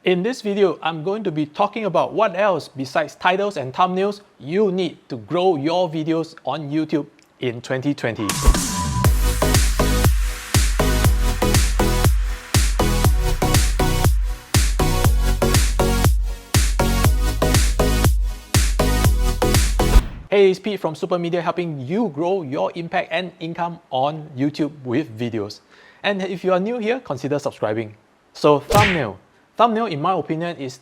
In this video, I'm going to be talking about what else besides titles and thumbnails you need to grow your videos on YouTube in 2020. Hey, it's Pete from SuperMedia, helping you grow your impact and income on YouTube with videos. And if you are new here, consider subscribing. So thumbnail. Thumbnail, in my opinion, is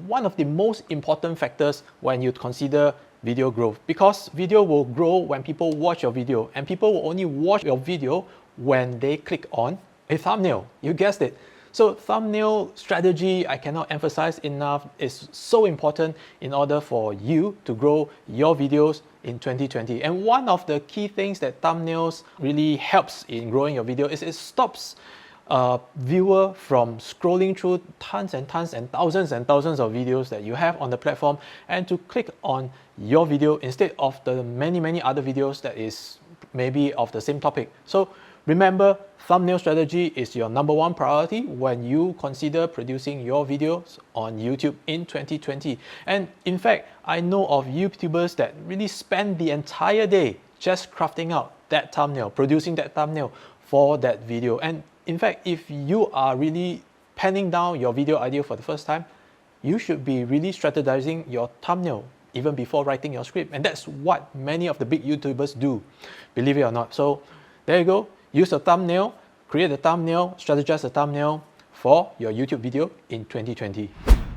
one of the most important factors when you consider video growth, because video will grow when people watch your video, and people will only watch your video when they click on a thumbnail. You guessed it. So thumbnail strategy, I cannot emphasize enough, is so important in order for you to grow your videos in 2020. And one of the key things that thumbnails really helps in growing your video is it stops a viewer from scrolling through tons and thousands of videos that you have on the platform and to click on your video instead of the many other videos that is maybe of the same topic. So remember, thumbnail strategy is your #1 priority when you consider producing your videos on YouTube in 2020. And in fact, I know of YouTubers that really spend the entire day just crafting out that thumbnail, producing that thumbnail for that video. And in fact, if you are really penning down your video idea for the first time, you should be really strategizing your thumbnail even before writing your script. And that's what many of the big YouTubers do, believe it or not. So there you go. Use a thumbnail, create a thumbnail, strategize a thumbnail for your YouTube video in 2020.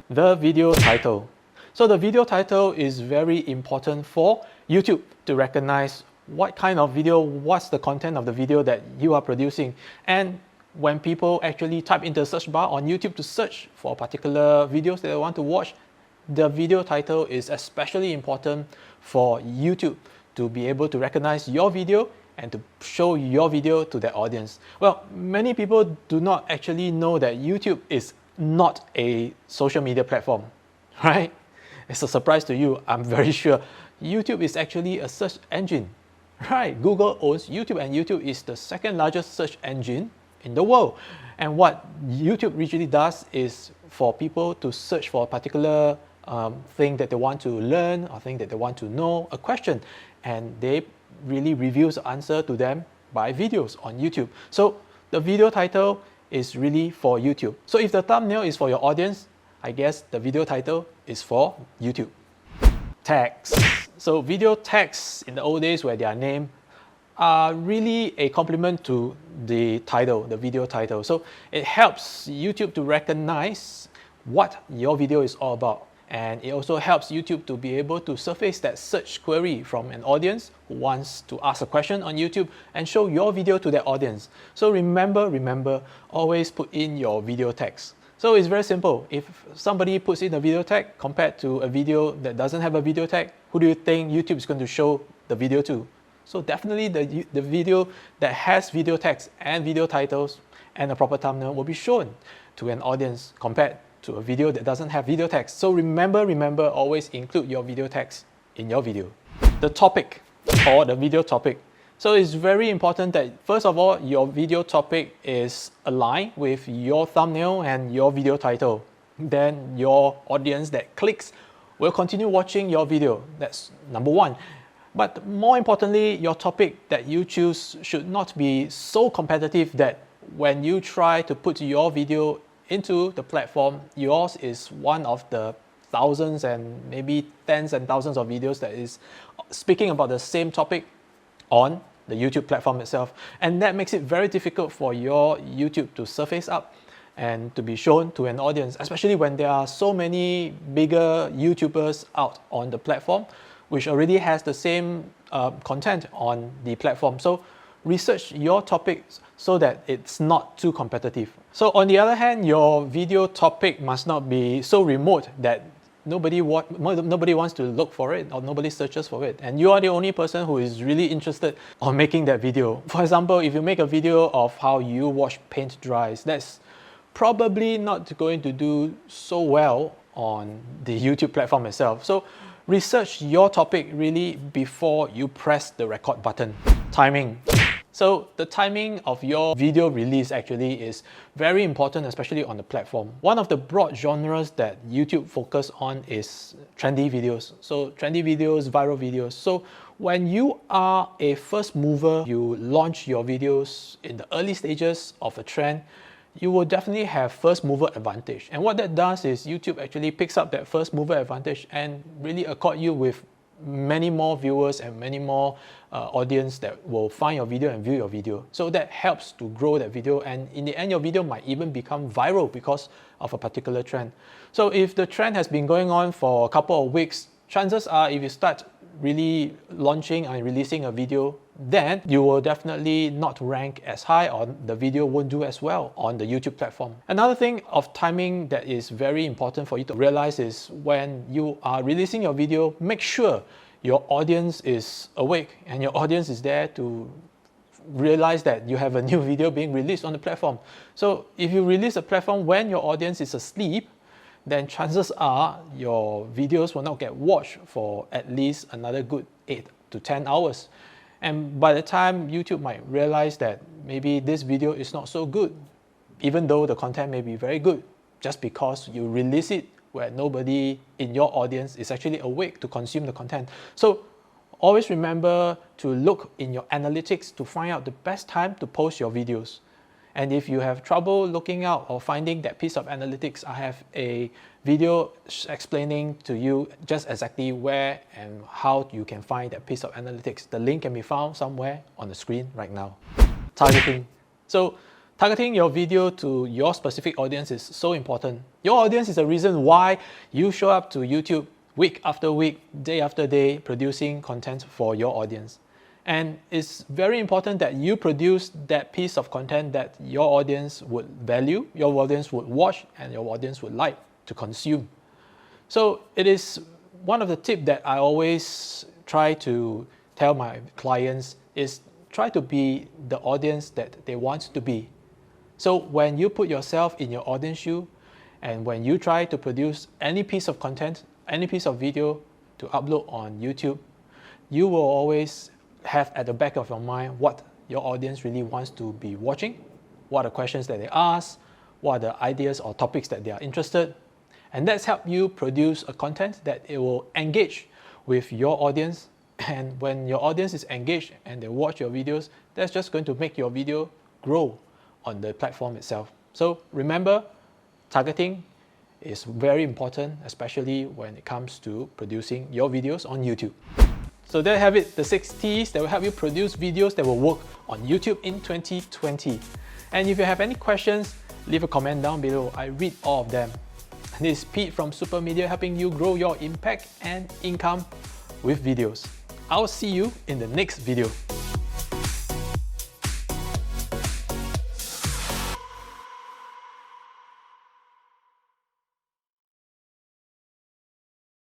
The video title. So the video title is very important for YouTube to recognize what kind of video, what's the content of the video that you are producing. And when people actually type into the search bar on YouTube to search for particular videos that they want to watch, the video title is especially important for YouTube to be able to recognize your video and to show your video to their audience. Well, many people do not actually know that YouTube is not a social media platform, right? It's a surprise to you, I'm very sure. YouTube is actually a search engine, right? Google owns YouTube, and YouTube is the second largest search engine in the world. And what YouTube usually does is for people to search for a particular thing that they want to learn or thing that they want to know, a question, and they really reveals the answer to them by videos on YouTube. So the video title is really for YouTube. So if the thumbnail is for your audience, I guess the video title is for YouTube. Tags. So video tags in the old days where they are named are really a complement to the title, the video title. So it helps YouTube to recognize what your video is all about. And it also helps YouTube to be able to surface that search query from an audience who wants to ask a question on YouTube and show your video to their audience. So remember, always put in your video tags. So it's very simple. If somebody puts in a video tag compared to a video that doesn't have a video tag, who do you think YouTube is going to show the video to? So definitely the video that has video tags and video titles and a proper thumbnail will be shown to an audience compared to a video that doesn't have video tags. So remember, always include your video tags in your video. The topic or the video topic. So it's very important that first of all, your video topic is aligned with your thumbnail and your video title. Then your audience that clicks will continue watching your video. That's #1. But more importantly, your topic that you choose should not be so competitive that when you try to put your video into the platform, yours is one of the thousands and maybe tens and thousands of videos that is speaking about the same topic on the YouTube platform itself. And that makes it very difficult for your YouTube to surface up and to be shown to an audience, especially when there are so many bigger YouTubers out on the platform which already has the same content on the platform. So research your topics so that it's not too competitive. So on the other hand, your video topic must not be so remote that nobody wants to look for it or nobody searches for it, and you are the only person who is really interested on making that video. For example, if you make a video of how you wash paint dries, that's probably not going to do so well on the YouTube platform itself. So research your topic really before you press the record button. Timing. So the timing of your video release actually is very important, especially on the platform. One of the broad genres that YouTube focus on is trendy videos. So trendy videos, viral videos. So when you are a first mover, you launch your videos in the early stages of a trend, you will definitely have first mover advantage. And what that does is YouTube actually picks up that first mover advantage and really accord you with many more viewers and many more audience that will find your video and view your video. So that helps to grow that video, and in the end your video might even become viral because of a particular trend. So if the trend has been going on for a couple of weeks, chances are if you start really launching and releasing a video, then you will definitely not rank as high, or the video won't do as well on the YouTube platform. Another thing of timing that is very important for you to realize is when you are releasing your video, make sure your audience is awake and your audience is there to realize that you have a new video being released on the platform. So if you release a platform when your audience is asleep, then chances are your videos will not get watched for at least another good 8 to 10 hours. And by the time YouTube might realize that maybe this video is not so good, even though the content may be very good, just because you release it where nobody in your audience is actually awake to consume the content. So always remember to look in your analytics to find out the best time to post your videos. And if you have trouble looking out or finding that piece of analytics, I have a video explaining to you just exactly where and how you can find that piece of analytics. The link can be found somewhere on the screen right now. Targeting. So targeting your video to your specific audience is so important. Your audience is the reason why you show up to YouTube week after week, day after day, producing content for your audience. And it's very important that you produce that piece of content that your audience would value, your audience would watch, and your audience would like to consume. So it is one of the tips that I always try to tell my clients is try to be the audience that they want to be. So when you put yourself in your audience shoe, and when you try to produce any piece of content, any piece of video to upload on YouTube, you will always have at the back of your mind what your audience really wants to be watching, what are the questions that they ask, what are the ideas or topics that they are interested, and that's helped you produce a content that it will engage with your audience. And when your audience is engaged and they watch your videos, that's just going to make your video grow on the platform itself. So remember, targeting is very important, especially when it comes to producing your videos on YouTube. So there you have it, the 6 T's that will help you produce videos that will work on YouTube in 2020. And if you have any questions, leave a comment down below. I read all of them. This is Pete from SuperMedia, helping you grow your impact and income with videos. I'll see you in the next video.